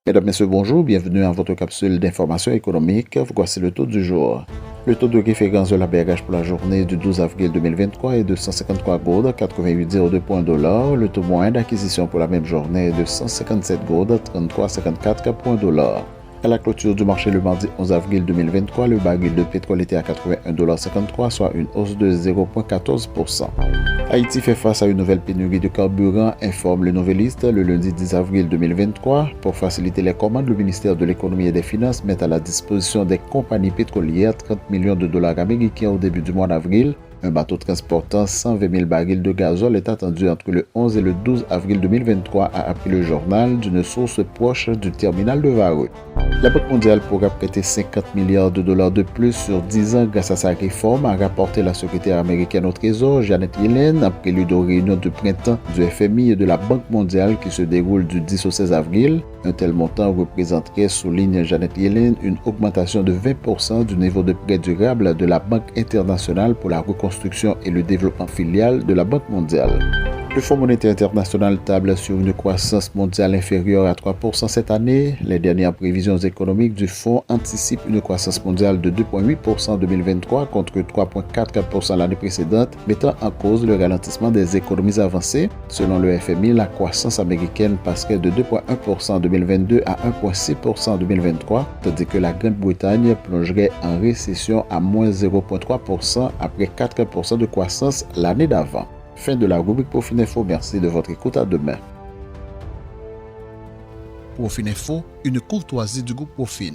Mesdames, Messieurs, bonjour, bienvenue à votre capsule d'information économique. Voici le taux du jour. Le taux de référence de la BRH pour la journée du 12 avril 2023 est de 153 goudes 88,02 points $. Le taux moyen d'acquisition pour la même journée est de 157 goudes 33,54 points $. À la clôture du marché le mardi 11 avril 2023, le baril de pétrole était à 81,53 $, soit une hausse de 0,14%. Haïti fait face à une nouvelle pénurie de carburant, informe le Noveliste le lundi 10 avril 2023. Pour faciliter les commandes, le ministère de l'Économie et des Finances met à la disposition des compagnies pétrolières 30 millions de dollars américains au début du mois d'avril. Un bateau transportant 120 000 barils de gazole est attendu entre le 11 et le 12 avril 2023, a appris le journal d'une source proche du terminal de Vareux. La Banque mondiale pourra prêter 50 milliards de dollars de plus sur 10 ans grâce à sa réforme, a rapporté la secrétaire américaine au Trésor, Janet Yellen, en prélude aux réunions de printemps du FMI et de la Banque mondiale qui se déroulent du 10 au 16 avril. Un tel montant représenterait, souligne Janet Yellen, une augmentation de 20% du niveau de prêt durable de la Banque internationale pour la reconstruction et le développement filiale de la Banque mondiale. Le Fonds monétaire international table sur une croissance mondiale inférieure à 3% cette année. Les dernières prévisions économiques du fonds anticipent une croissance mondiale de 2,8% en 2023 contre 3,4% l'année précédente, mettant en cause le ralentissement des économies avancées. Selon le FMI, la croissance américaine passerait de 2,1% en 2022 à 1,6% en 2023, tandis que la Grande-Bretagne plongerait en récession à moins 0,3% après 4% de croissance l'année d'avant. Fin de la rubrique Profil Info. Merci de votre écoute. À demain. Profil Info, une courtoisie du groupe Profil.